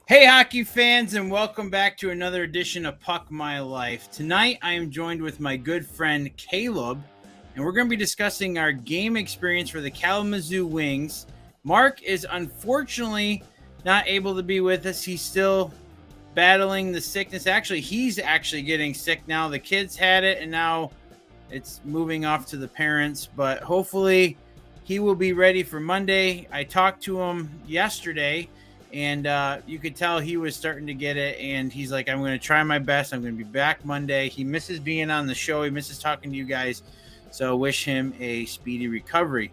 Hey, hockey fans, and welcome back to another edition of Puck My Life. Tonight, I am joined with my good friend Caleb, and we're going to be discussing our game experience for the Kalamazoo Wings. Mark is unfortunately not able to be with us. He's still battling the sickness. Actually, he's getting sick now. The kids had it, and now it's moving off to the parents, but hopefully he will be ready for Monday. I talked to him yesterday, and you could tell he was starting to get it, and he's like, I'm going to try my best. I'm going to be back Monday. He misses being on the show. He misses talking to you guys, so wish him a speedy recovery.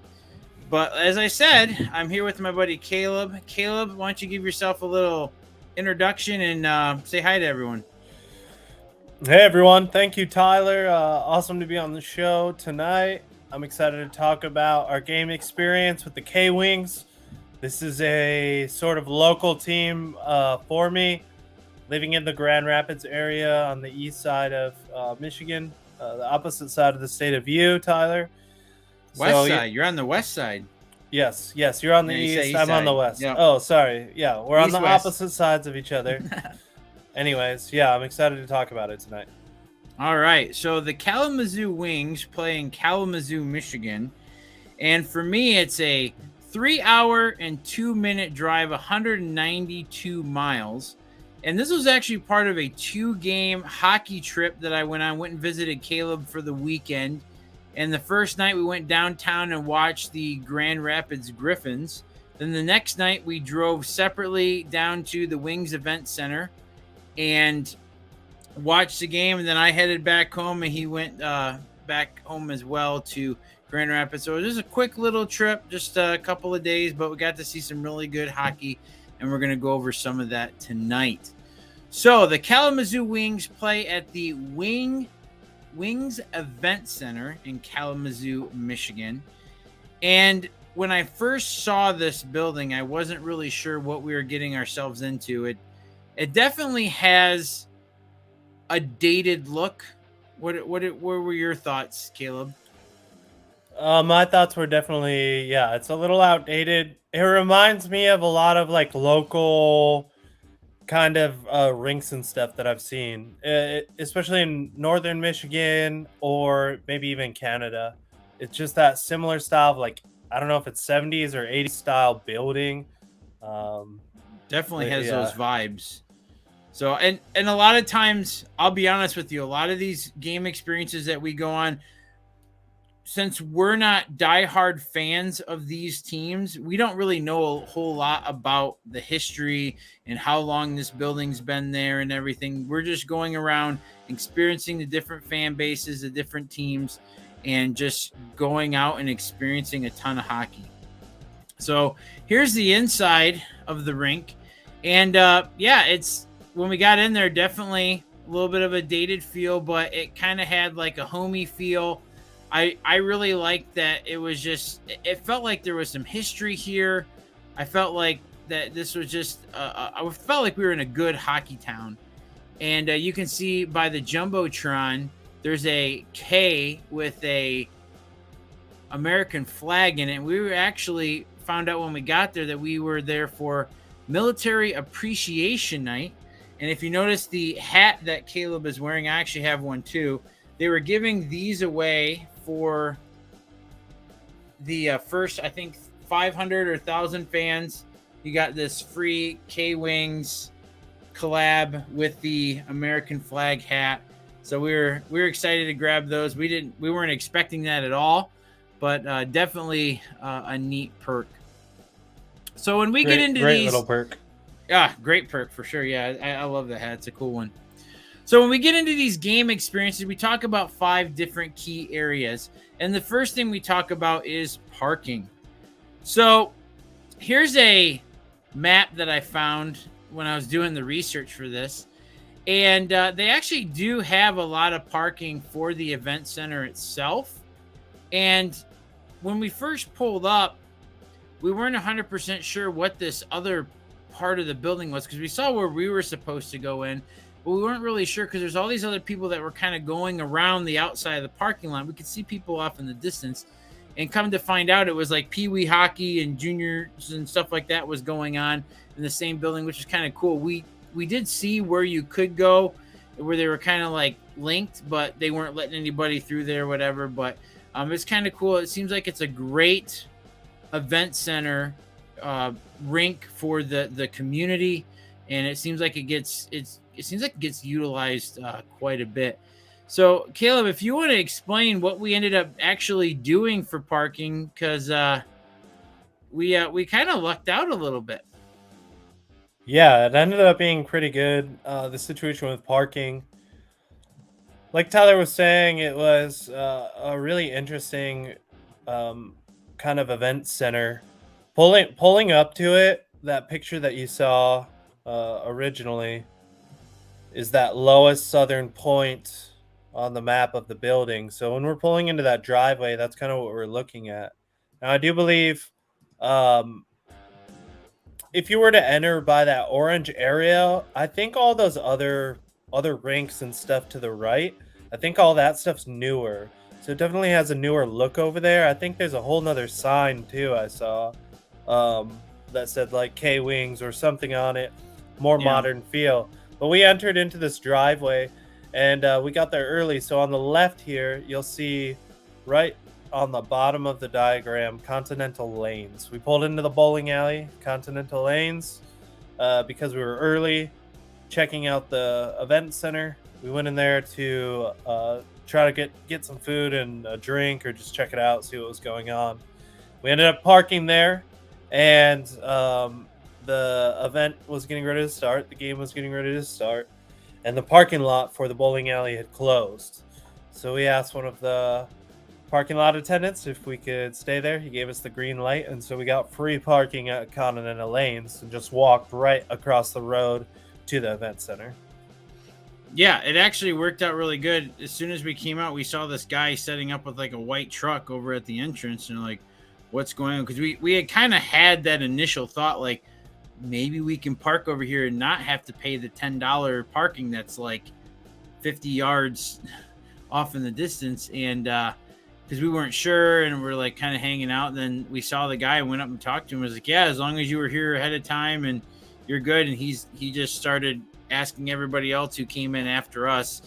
But as I said, I'm here with my buddy Caleb. Caleb, why don't you give yourself a little introduction and say hi to everyone? Hey everyone, thank you, Tyler. Awesome to be on the show tonight. I'm excited to talk about our game experience with the K Wings. This is a sort of local team for me, living in the Grand Rapids area on the east side of Michigan, the opposite side of the state of you, Tyler. West side. You're on the west side. Yes, you're on the east. I'm on the west. Yep. Oh, sorry. Yeah, we're on the East-west. opposite sides of each other. Anyways, yeah, I'm excited to talk about it tonight. All right. So the Kalamazoo Wings play in Kalamazoo, Michigan. And for me, it's a 3-hour and 2-minute drive, 192 miles. And this was actually part of a 2-game hockey trip that I went on. Went and visited Caleb for the weekend. And the first night we went downtown and watched the Grand Rapids Griffins. Then the next night we drove separately down to the Wings Event Center and watched the game, and then I headed back home, and he went back home as well to Grand Rapids. So it was just a quick little trip, just a couple of days, but we got to see some really good hockey, and we're going to go over some of that tonight. So the Kalamazoo Wings play at the Wings Event Center in Kalamazoo, Michigan. And when I first saw this building, I wasn't really sure what we were getting ourselves into. It definitely has a dated look. What were your thoughts, Caleb? My thoughts were definitely, it's a little outdated. It reminds me of a lot of like local kind of rinks and stuff that I've seen, especially in northern Michigan or maybe even Canada. It's just that similar style of like, I don't know if it's 70s or 80s style building. Definitely has those vibes. So, and a lot of times, I'll be honest with you, a lot of these game experiences that we go on, since we're not diehard fans of these teams, we don't really know a whole lot about the history and how long this building's been there and everything. We're just going around experiencing the different fan bases, the different teams, and just going out and experiencing a ton of hockey. So here's the inside of the rink. And it's, when we got in there, definitely a little bit of a dated feel, but it kind of had like a homey feel. I really liked that it was just, it felt like there was some history here. I felt like that this was just, I felt like we were in a good hockey town. And you can see by the Jumbotron, there's a K with a American flag in it. And we were actually found out when we got there that we were there for Military Appreciation Night. And if you notice the hat that Caleb is wearing, I actually have one too. They were giving these away for the first, I think, 500 or 1,000 fans. You got this free K-Wings collab with the American flag hat. So we were excited to grab those. We weren't expecting that at all, but definitely a neat perk. So when we get into great little perk. Yeah, great perk for sure. Yeah, I love that hat. It's a cool one. So when we get into these game experiences, we talk about 5 different key areas. And the first thing we talk about is parking. So here's a map that I found when I was doing the research for this. And they actually do have a lot of parking for the event center itself. And when we first pulled up, we weren't 100% sure what this other part of the building was, because we saw where we were supposed to go in, but we weren't really sure because there's all these other people that were kind of going around the outside of the parking lot. We could see people off in the distance, And come to find out, it was like Pee-wee hockey and juniors and stuff like that was going on in the same building, which is kind of cool. We did see where you could go, where they were kind of like linked, but they weren't letting anybody through there or whatever. But it's kind of cool. It seems like it's a great event center, rink for the community, and it seems like it gets utilized quite a bit. So Caleb, if you want to explain what we ended up actually doing for parking, because we kind of lucked out a little bit. Yeah, it ended up being pretty good. The situation with parking, like Tyler was saying, it was a really interesting kind of event center. Pulling up to it, that picture that you saw originally is that lowest southern point on the map of the building. So when we're pulling into that driveway, that's kind of what we're looking at. Now, I do believe if you were to enter by that orange area, I think all those other rinks and stuff to the right, I think all that stuff's newer. So it definitely has a newer look over there. I think there's a whole nother sign too I saw that said like K Wings or something on it, more modern feel. But we entered into this driveway and we got there early. So on the left here, you'll see right on the bottom of the diagram, Continental Lanes. We pulled into the bowling alley, Continental Lanes, because we were early, checking out the event center. We went in there to try to get some food and a drink, or just check it out, see what was going on. We ended up parking there, and the event was getting ready to start. The game was getting ready to start, and the parking lot for the bowling alley had closed. So we asked one of the parking lot attendants if we could stay there. He gave us the green light, and so we got free parking at Continental Lanes and just walked right across the road to the event center. Yeah, it actually worked out really good. As soon as we came out, we saw this guy setting up with like a white truck over at the entrance, and like, what's going on? Because we had kind of had that initial thought, like, maybe we can park over here and not have to pay the $10 parking that's like 50 yards off in the distance. And because we weren't sure, and we're like kind of hanging out. And then we saw the guy, went up and talked to him. Was like, yeah, as long as you were here ahead of time and you're good. And he just started asking everybody else who came in after us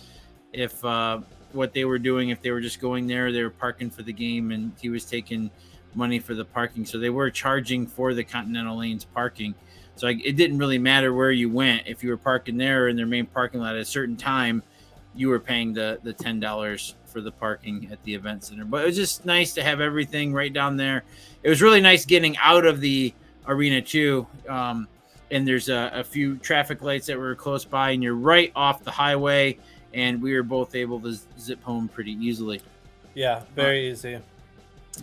if what they were doing, if they were just going there, they were parking for the game, and he was taking money for the parking. So they were charging for the Continental Lanes parking. So it didn't really matter where you went. If you were parking there in their main parking lot at a certain time, you were paying the $10 for the parking at the event center. But it was just nice to have everything right down there. It was really nice getting out of the arena too. And there's a few traffic lights that were close by, and you're right off the highway, and we were both able to zip home pretty easily. Yeah, very easy.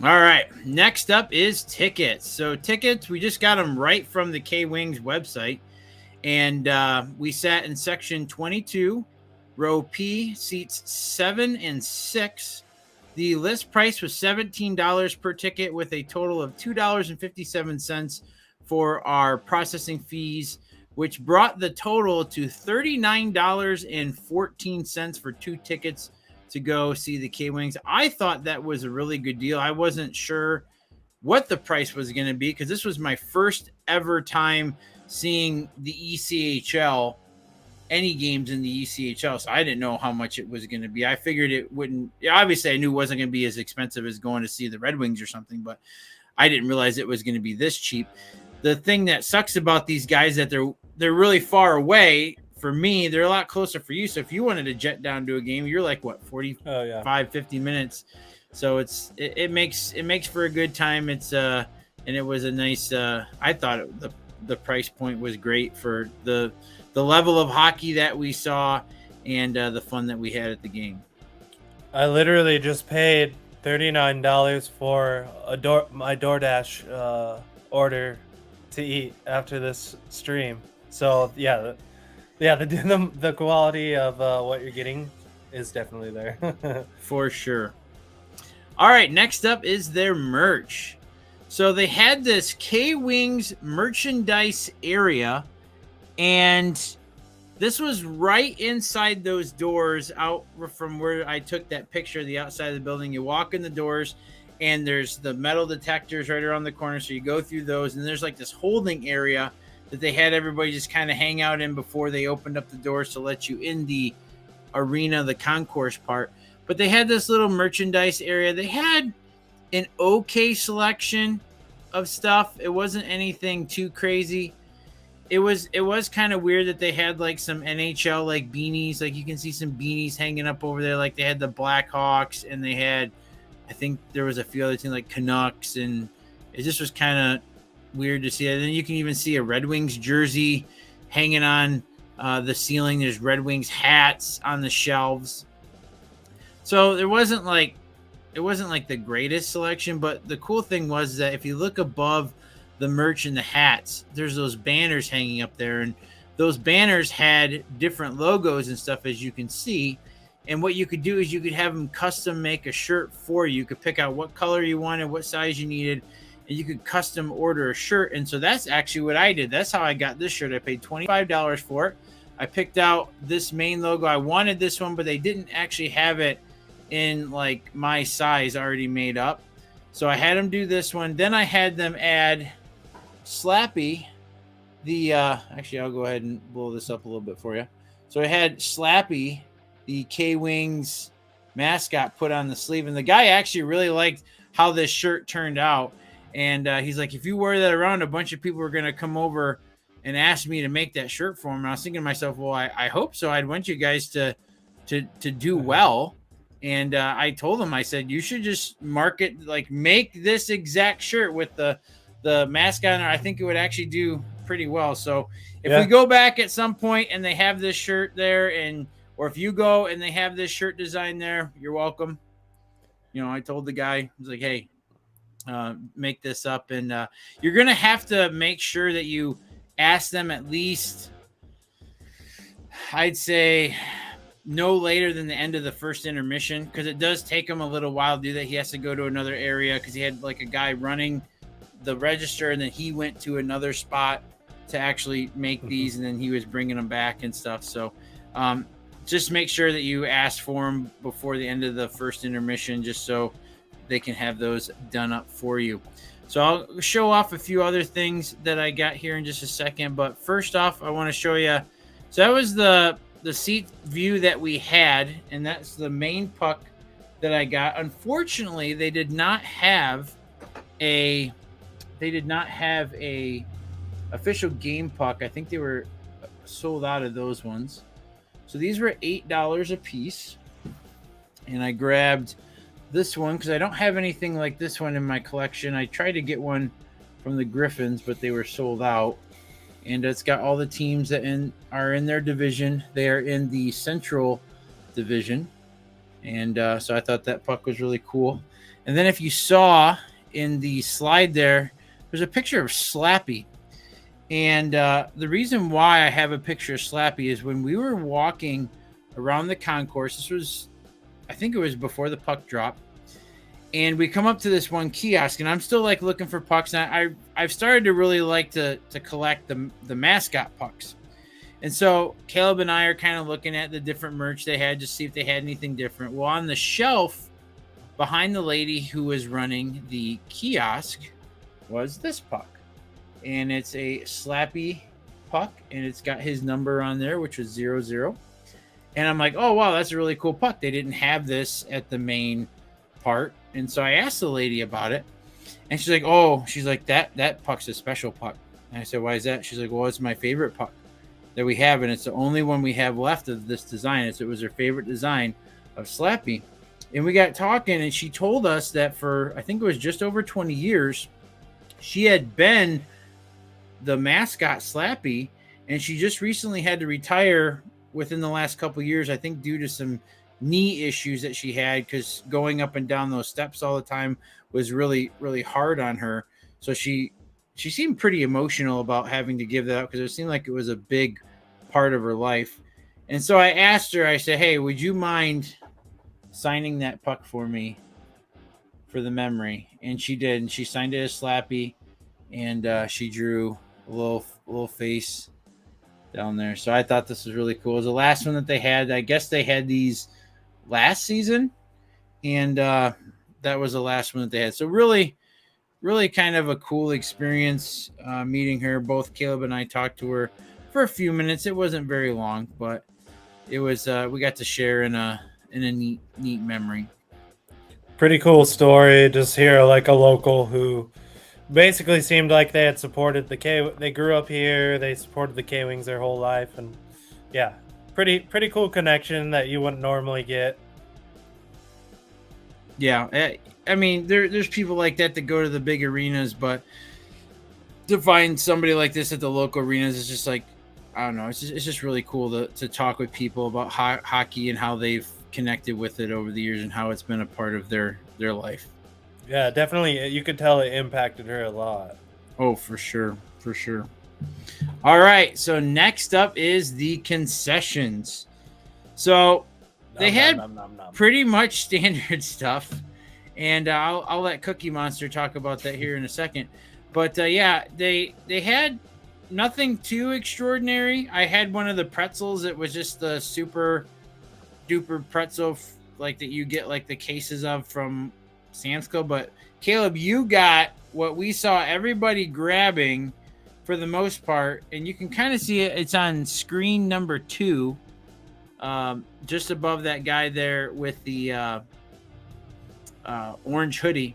All right, next up is tickets. So tickets, we just got them right from the K Wings website, and we sat in section 22, row P, seats 7 and 6. The list price was $17 per ticket, with a total of $2.57 for our processing fees, which brought the total to $39.14 for 2 tickets to go see the K Wings. I thought that was a really good deal. I wasn't sure what the price was going to be, because this was my first ever time seeing the ECHL, any games in the ECHL. So I didn't know how much it was going to be. I figured it wouldn't, obviously I knew it wasn't going to be as expensive as going to see the Red Wings or something, but I didn't realize it was going to be this cheap. The thing that sucks about these guys that they're really far away. For me, they're a lot closer for you. So if you wanted to jet down to a game, you're like, what, 45, 50 minutes. So it makes for a good time. It's and it was a nice, I thought the price point was great for the level of hockey that we saw, and the fun that we had at the game. I literally just paid $39 for my DoorDash order to eat after this stream. So yeah, the quality of what you're getting is definitely there. For sure. All right, next up is their merch. So they had this K Wings merchandise area, and this was right inside those doors out from where I took that picture of the outside of the building. You walk in the doors, and there's the metal detectors right around the corner. So you go through those, and there's like this holding area that they had everybody just kind of hang out in before they opened up the doors to let you in the arena, the concourse part. But they had this little merchandise area. They had an okay selection of stuff. It wasn't anything too crazy. It was kind of weird that they had like some NHL like beanies. Like you can see some beanies hanging up over there. Like they had the Blackhawks, and they had, I think there was a few other things like Canucks, and it just was kind of weird to see it. And then you can even see a Red Wings jersey hanging on the ceiling. There's Red Wings hats on the shelves. So it wasn't like the greatest selection, but the cool thing was that if you look above the merch and the hats, there's those banners hanging up there, and those banners had different logos and stuff, as you can see. And what you could do is you could have them custom make a shirt for you. You could pick out what color you wanted, what size you needed, and you could custom order a shirt. And so that's actually what I did. That's how I got this shirt. I paid $25 for it. I picked out this main logo. I wanted this one, but they didn't actually have it in like my size already made up. So I had them do this one. Then I had them add Slappy. Actually, I'll go ahead and blow this up a little bit for you. So I had Slappy, the K-Wings mascot, put on the sleeve. And the guy actually really liked how this shirt turned out. And he's like, if you wear that around, a bunch of people are going to come over and ask me to make that shirt for him. And I was thinking to myself, well, I hope so. I'd want you guys to do well. And I told him, I said, you should just market, like make this exact shirt with the mascot on there. I think it would actually do pretty well. So if we go back at some point and they have this shirt there, or if you go and they have this shirt design there, you're welcome. You know, I told the guy, I was like, hey, make this up. And you're going to have to make sure that you ask them at least, I'd say, no later than the end of the first intermission, because it does take him a little while to do that. He has to go to another area because he had like a guy running the register, and then he went to another spot to actually make these, and then he was bringing them back and stuff. So just make sure that you ask for them before the end of the first intermission, just so they can have those done up for you. So I'll show off a few other things that I got here in just a second, but first off, I want to show you. So that was the seat view that we had, and that's the main puck that I got. Unfortunately, they did not have a official game puck. I think they were sold out of those ones. So these were $8 a piece, and I grabbed this one because I don't have anything like this one in my collection. I tried to get one from the Griffins, but they were sold out. And it's got all the teams that are in their division. They are in the Central Division. And so I thought that puck was really cool. And then if you saw in the slide there, there's a picture of Slappy. And the reason why I have a picture of Slappy is when we were walking around the concourse, this was, I think it was before the puck drop, and we come up to this one kiosk, and I'm still like looking for pucks. And I've started to really like to collect the mascot pucks. And so Caleb and I are kind of looking at the different merch they had, just see if they had anything different. Well, on the shelf behind the lady who was running the kiosk was this puck. And it's a Slappy puck, and it's got his number on there, which was 00. And I'm like, oh, wow, that's a really cool puck. They didn't have this at the main part. And so I asked the lady about it, and she's like, oh, that puck's a special puck. And I said, why is that? She's like, well, it's my favorite puck that we have, and it's the only one we have left of this design. It was her favorite design of Slappy. And we got talking, and she told us that for, I think it was just over 20 years, she had been the mascot Slappy, and she just recently had to retire within the last couple of years, I think due to some knee issues that she had, because going up and down those steps all the time was really, really hard on her. So she seemed pretty emotional about having to give that up, because it seemed like it was a big part of her life. And so I asked her, I said, hey, would you mind signing that puck for me for the memory? And she did, and she signed it as Slappy, and she drew a little face down there. So I thought this was really cool. It was the last one that they had. I guess they had these last season, and that was the last one that they had. So really kind of a cool experience meeting her. Both Caleb and I talked to her for a few minutes. It wasn't very long, but it was we got to share in a neat memory. Pretty cool story. Just hear like a local who basically seemed like they had supported the they grew up here, they supported the K-Wings their whole life, and yeah, pretty cool connection that you wouldn't normally get. Yeah, I mean, there's people like that go to the big arenas, but to find somebody like this at the local arenas is just like, I don't know, it's just really cool to talk with people about hockey and how they've connected with it over the years and how it's been a part of their life. Yeah, definitely. You could tell it impacted her a lot. Oh, for sure. All right, so next up is the concessions. So they had pretty much standard stuff, and I'll let Cookie Monster talk about that here in a second. But yeah, they had nothing too extraordinary. I had one of the pretzels. It was just the super duper pretzel like that you get like the cases of from Sam's Club. But Caleb, you got what we saw everybody grabbing for the most part, and you can kind of see it. It's on screen number 2, just above that guy there with the orange hoodie.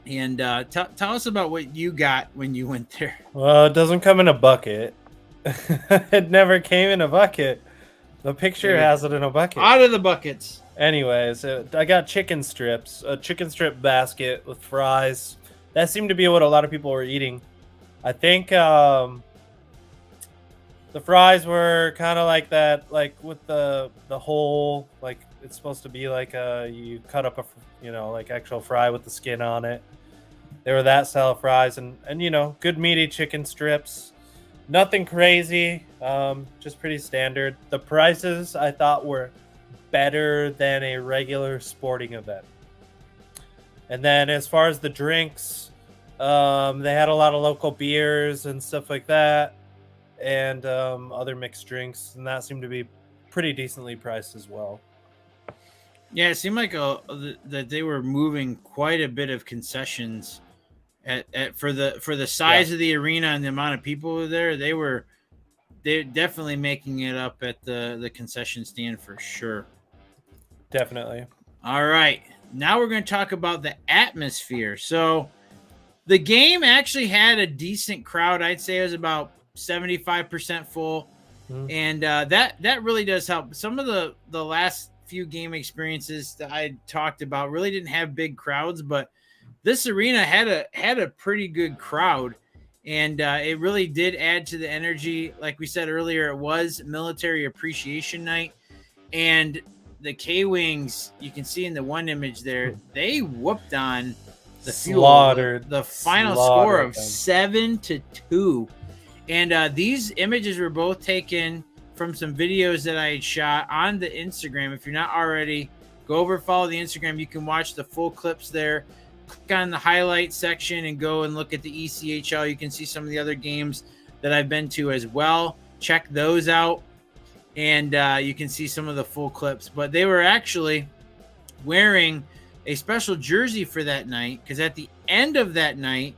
And tell us about what you got when you went there. Well, it doesn't come in a bucket. It never came in a bucket. The picture has it in a bucket. Out of the buckets. Anyways, I got chicken strips, a chicken strip basket with fries. That seemed to be what a lot of people were eating. I think the fries were kind of like that, like with the whole, like it's supposed to be like you cut up like actual fry with the skin on it. They were that style of fries, and good meaty chicken strips. Nothing crazy, just pretty standard. The prices I thought were better than a regular sporting event. And then as far as the drinks, they had a lot of local beers and stuff like that, and other mixed drinks, and that seemed to be pretty decently priced as well. Yeah, it seemed like that they were moving quite a bit of concessions for the size of the arena and the amount of people there. They're definitely making it up at the concession stand for sure. Definitely. All right, now we're going to talk about the atmosphere. So the game actually had a decent crowd. I'd say it was about 75% full, and that really does help. Some of the last few game experiences that I talked about really didn't have big crowds, but this arena had a pretty good crowd, and it really did add to the energy. Like we said earlier, it was Military Appreciation Night, and the K-Wings, you can see in the one image there, they whooped on the slaughtered the final score of 7-2. And these images were both taken from some videos that I had shot on the Instagram. If you're not already, go over, follow the Instagram. You can watch the full clips there. Click on the highlight section and go and look at the ECHL. You can see some of the other games that I've been to as well. Check those out. And you can see some of the full clips. But they were actually wearing a special jersey for that night, because at the end of that night,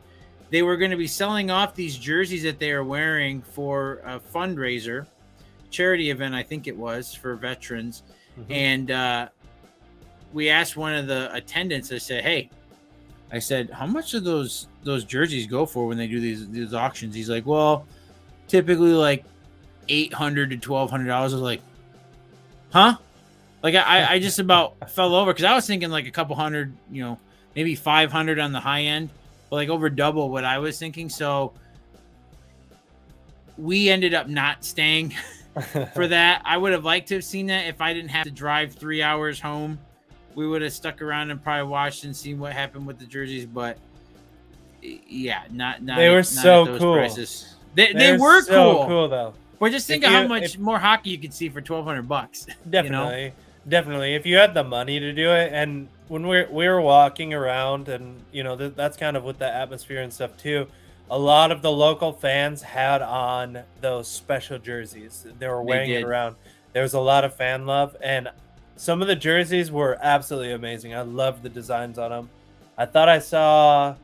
they were going to be selling off these jerseys that they are wearing for a fundraiser, charity event, I think it was, for veterans. And we asked one of the attendants, I said, how much do those jerseys go for when they do these auctions? He's like, well, typically like $800 to $1,200. I was like, huh? Like I just about fell over, because I was thinking like a couple hundred, maybe 500 on the high end, but like over double what I was thinking. So we ended up not staying for that. I would have liked to have seen that. If I didn't have to drive 3 hours home, we would have stuck around and probably watched and seen what happened with the jerseys. But yeah, not they were so cool. Prices. They were so cool though. But just think of how much more hockey you could see for $1,200. Definitely. Definitely. If you had the money to do it. And when we were walking around, and that's kind of with the atmosphere and stuff too, a lot of the local fans had on those special jerseys. They were wearing it around. There was a lot of fan love, and Some of the jerseys were absolutely amazing. I loved the designs on them. I thought I saw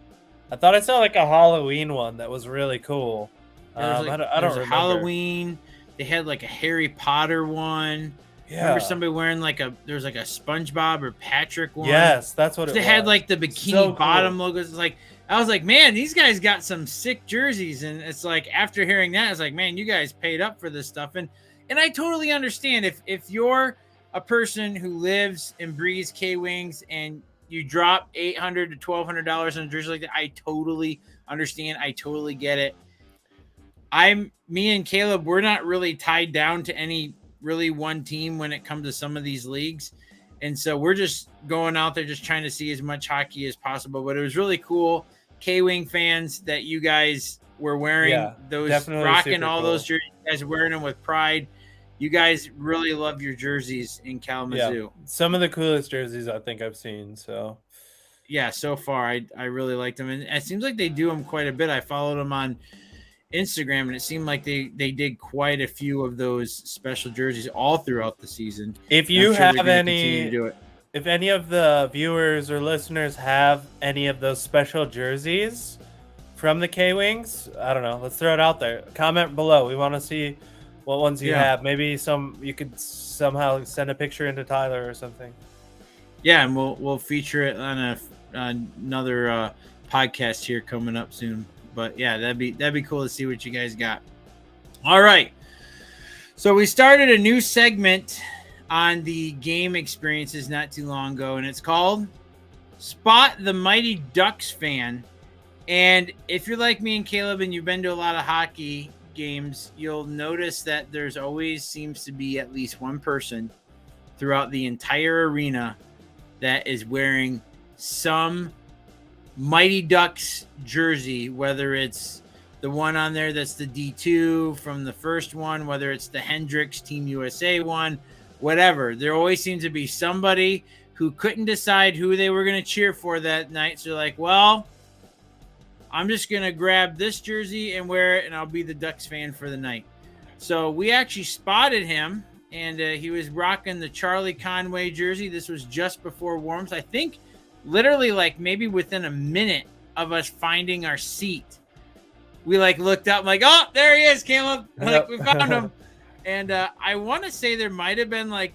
like a Halloween one that was really cool. There was I don't a remember. Halloween. They had like a Harry Potter one. Yeah. Remember somebody wearing there's like a SpongeBob or Patrick one. Yes, that's what it was. They had like the bikini bottom logos. It's like, I was like, man, these guys got some sick jerseys. And it's like, after hearing that, it's like, man, you guys paid up for this stuff. And I totally understand if you're a person who lives and breathes K-Wings and you drop $800 to $1,200 on a jersey like that, I totally understand. I totally get it. Me and Caleb, we're not really tied down to any really one team when it comes to some of these leagues. And so we're just going out there just trying to see as much hockey as possible. But it was really cool, K-Wing fans, that you guys were wearing those, rocking all those jerseys, you guys wearing them with pride. You guys really love your jerseys in Kalamazoo. Yeah, some of the coolest jerseys I think I've seen. So yeah, so far I really liked them. And it seems like they do them quite a bit. I followed them on Instagram, and it seemed like they did quite a few of those special jerseys all throughout the season. If you have if any of the viewers or listeners have any of those special jerseys from the K-Wings, I don't know, let's throw it out there. Comment below. We want to see what ones you have. Maybe you could somehow send a picture into Tyler or something. Yeah, and we'll feature it on another podcast here coming up soon. But yeah, that'd be cool to see what you guys got. All right. So we started a new segment on the game experiences not too long ago, and it's called Spot the Mighty Ducks Fan. And if you're like me and Caleb and you've been to a lot of hockey games, you'll notice that there's always seems to be at least one person throughout the entire arena that is wearing some Mighty Ducks jersey, whether it's the one on there that's the D2 from the first one, whether it's the Hendricks Team USA one, whatever. There always seems to be somebody who couldn't decide who they were going to cheer for that night. So they're like, well, I'm just going to grab this jersey and wear it, and I'll be the Ducks fan for the night. So we actually spotted him, and he was rocking the Charlie Conway jersey. This was just before warms. I think literally like maybe within a minute of us finding our seat, we like looked up like, oh, there he is, Caleb. Like we found him. And I want to say there might have been like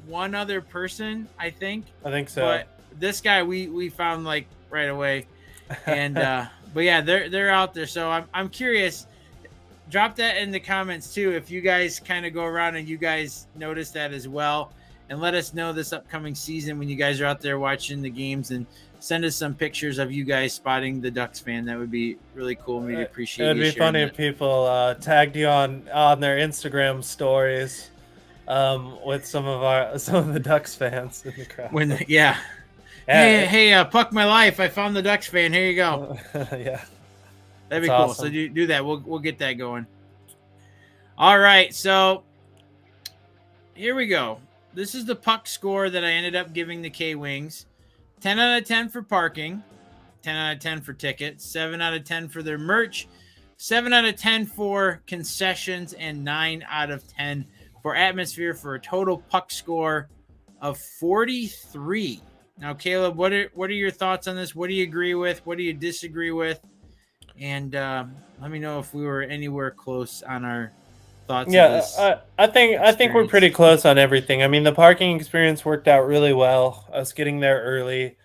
one other person, I think so. But this guy we found like right away. And but yeah, they're out there. So I'm curious. Drop that in the comments too if you guys kind of go around and you guys notice that as well. And let us know this upcoming season when you guys are out there watching the games, and send us some pictures of you guys spotting the Ducks fan. That would be really cool. We'd appreciate it. It would be funny if people tagged you on their Instagram stories with some of the Ducks fans in the crowd. Hey, Puck My Life. I found the Ducks fan. Here you go. Yeah. That'd be cool. Awesome. So do that. We'll get that going. All right. So here we go. This is the puck score that I ended up giving the K-Wings. 10 out of 10 for parking, 10 out of 10 for tickets, 7 out of 10 for their merch, 7 out of 10 for concessions, and 9 out of 10 for atmosphere, for a total puck score of 43. Now, Caleb, what are your thoughts on this? What do you agree with? What do you disagree with? And let me know if we were anywhere close on our thoughts. Yeah, I think we're pretty close on everything. I mean, the parking experience worked out really well. Us getting there early,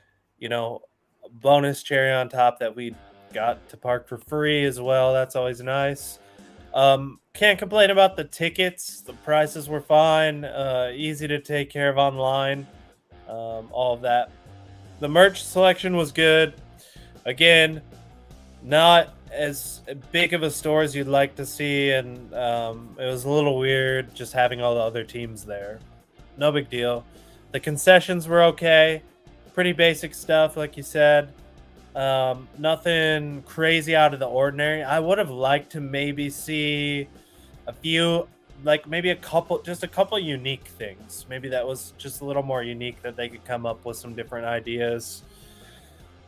bonus cherry on top that we got to park for free as well. That's always nice. Can't complain about the tickets. The prices were fine. Easy to take care of online. All of that. The merch selection was good. Again, not as big of a store as you'd like to see, and it was a little weird just having all the other teams there. No big deal. The concessions were okay. Pretty basic stuff, like you said. Nothing crazy out of the ordinary. I would have liked to maybe see a few, like maybe a couple unique things. Maybe that was just a little more unique, that they could come up with some different ideas.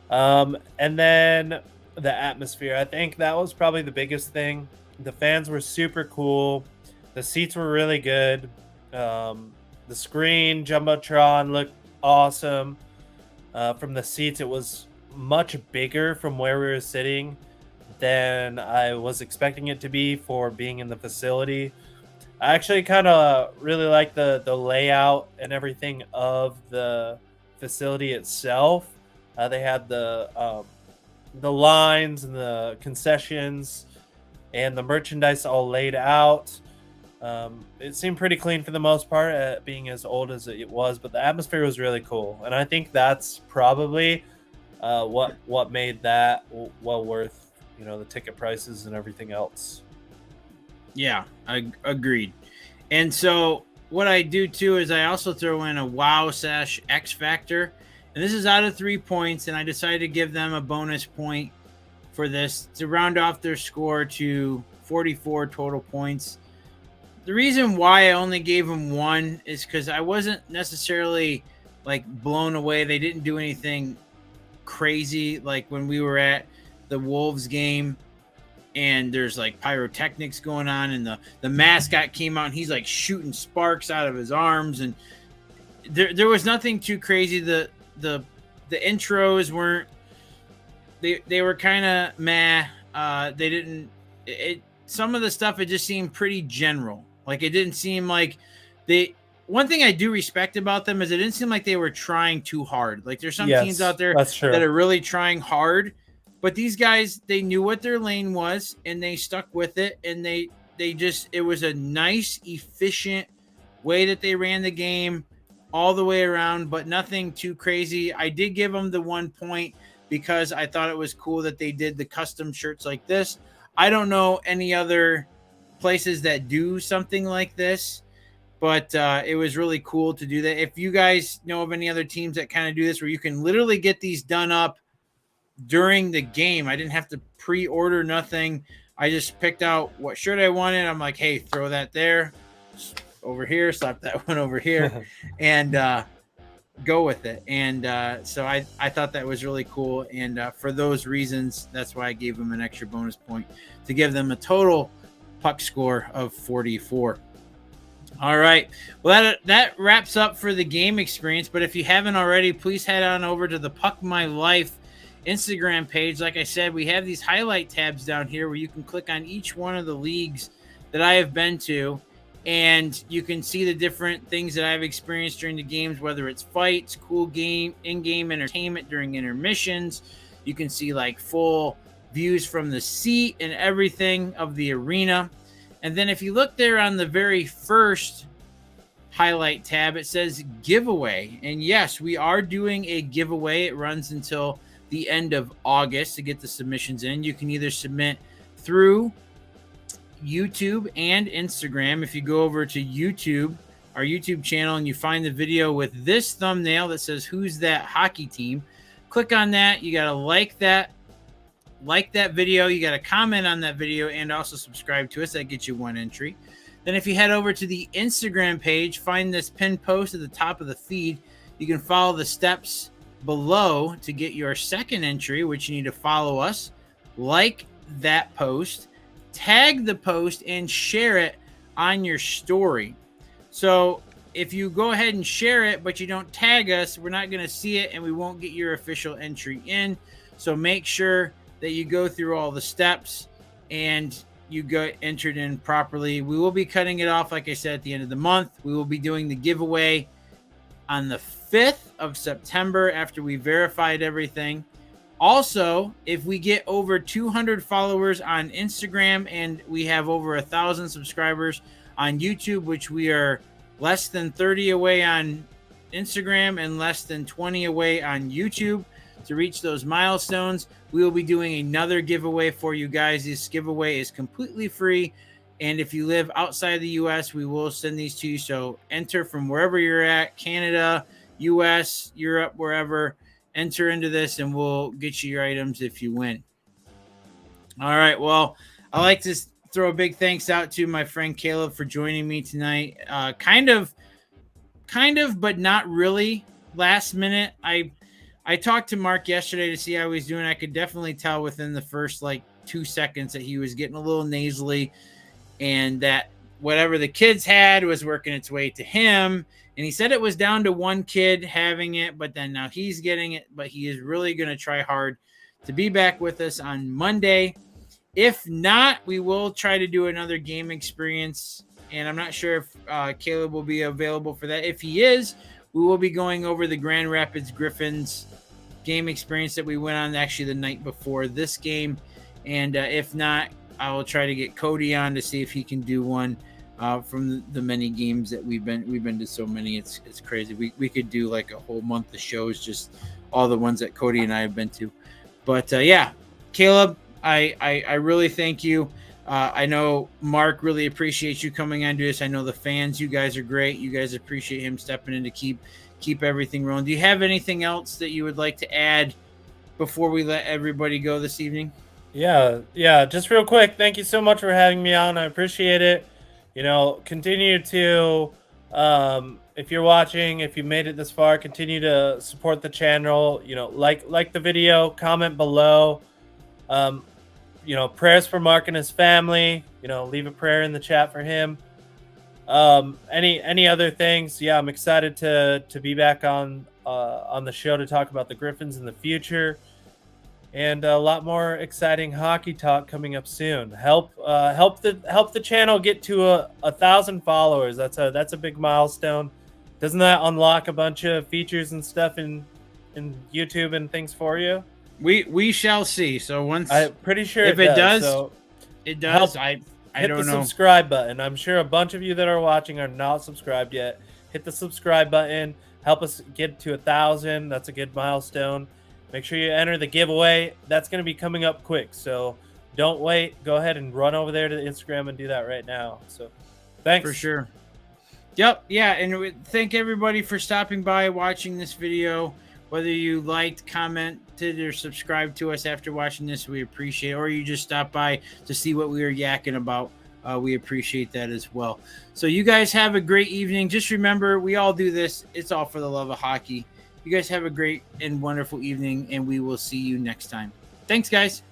And then the atmosphere, I think that was probably the biggest thing. The fans were super cool. The seats were really good. The The screen jumbotron looked awesome. From the seats, it was much bigger from where we were sitting than I was expecting it to be for being in the facility. I actually kind of really like the layout and everything of the facility itself. They had the lines and the concessions and the merchandise all laid out. It seemed pretty clean for the most part, being as old as it was, but the atmosphere was really cool, and I think that's probably what made that well worth, the ticket prices and everything else. Yeah, I agreed. And so what I do too is I also throw in a wow/X factor, and this is out of 3 points, and I decided to give them a bonus point for this to round off their score to 44 total points. The reason why I only gave them 1 is because I wasn't necessarily like blown away. They didn't do anything crazy like when we were at the Wolves game and there's like pyrotechnics going on and the mascot came out and he's like shooting sparks out of his arms, and there was nothing too crazy. The intros weren't, they were kind of meh. They didn't, some of the stuff, it just seemed pretty general. Like it didn't seem like one thing I do respect about them is it didn't seem like they were trying too hard. Like there's some teams out there that are really trying hard, but these guys, they knew what their lane was and they stuck with it. And it was a nice, efficient way that they ran the game all the way around, but nothing too crazy. I did give them the 1 point because I thought it was cool that they did the custom shirts like this. I don't know any other places that do something like this, but it was really cool to do that. If you guys know of any other teams that kind of do this where you can literally get these done up during the game, I didn't have to pre-order nothing. I just picked out what shirt I wanted. I'm like, hey, throw that there, over here, slap that one over here, and go with it. And so I thought that was really cool. And for those reasons, that's why I gave them an extra bonus point to give them a total puck score of 44. All right. Well, that wraps up for the game experience. But if you haven't already, please head on over to the Puck My Life Instagram page. Like I said, we have these highlight tabs down here where you can click on each one of the leagues that I have been to, and you can see the different things that I've experienced during the games, whether it's fights, cool game, in-game entertainment during intermissions. You can see like full views from the seat and everything of the arena. And then if you look there on the very first highlight tab, it says giveaway. And yes, we are doing a giveaway. It runs until the end of August to get the submissions in. You can either submit through YouTube and Instagram. If you go over to YouTube, our YouTube channel, and you find the video with this thumbnail that says "Who's That Hockey Team?" click on that. You got to like that video. You got to comment on that video and also subscribe to us. That gets you 1 entry. Then if you head over to the Instagram page, find this pinned post at the top of the feed. You can follow the steps below to get your second entry, which you need to follow us, like that post, tag the post, and share it on your story. So if you go ahead and share it, but you don't tag us, we're not going to see it and we won't get your official entry in. So make sure that you go through all the steps and you get entered in properly. We will be cutting it off, like I said, at the end of the month. We will be doing the giveaway on the 5th of September after we verified everything. Also, if we get over 200 followers on Instagram and we have over 1,000 subscribers on YouTube, which we are less than 30 away on Instagram and less than 20 away on YouTube to reach those milestones, we will be doing another giveaway for you guys. This giveaway is completely free. And if you live outside the U.S., we will send these to you. So enter from wherever you're at, Canada, U.S., Europe, wherever. Enter into this and we'll get you your items if you win. All right. Well, I like to throw a big thanks out to my friend Caleb for joining me tonight. Kind of, but not really. Last minute, I talked to Mark yesterday to see how he was doing. I could definitely tell within the first 2 seconds that he was getting a little nasally and that whatever the kids had was working its way to him. And he said it was down to one kid having it, but then now he's getting it. But he is really going to try hard to be back with us on Monday. If not, we will try to do another game experience. And I'm not sure if Caleb will be available for that. If he is, we will be going over the Grand Rapids Griffins game experience that we went on actually the night before this game. And if not, I will try to get Cody on to see if he can do one from the many games that we've been to. So many, it's crazy. We could do like a whole month of shows, just all the ones that Cody and I have been to. But yeah, Caleb, I really thank you. I know Mark really appreciates you coming on to this. I know the fans, you guys are great. You guys appreciate him stepping in to keep everything rolling. Do you have anything else that you would like to add before we let everybody go this evening? Yeah. Just real quick, thank you so much for having me on. I appreciate it. Continue to, if you're watching, if you made it this far, continue to support the channel. Like the video, comment below. Prayers for Mark and his family. Leave a prayer in the chat for him. Any other things? Yeah, I'm excited to be back on the show to talk about the Griffins in the future, and a lot more exciting hockey talk coming up soon. Help the channel get to 1,000 followers. That's a big milestone. Doesn't that unlock a bunch of features and stuff in YouTube and things for you? We shall see. So once I'm pretty sure if it does, so it does. I hit don't the know. Subscribe button. I'm sure a bunch of you that are watching are not subscribed yet. Hit the subscribe button. Help us get to 1,000. That's a good milestone. Make sure you enter the giveaway. That's going to be coming up quick. So don't wait. Go ahead and run over there to the Instagram and do that right now. So thanks. For sure. Yep. Yeah. And thank everybody for stopping by, watching this video. Whether you liked, commented, or subscribed to us after watching this, we appreciate it. Or you just stopped by to see what we were yakking about. We appreciate that as well. So you guys have a great evening. Just remember, we all do this. It's all for the love of hockey. You guys have a great and wonderful evening, and we will see you next time. Thanks, guys.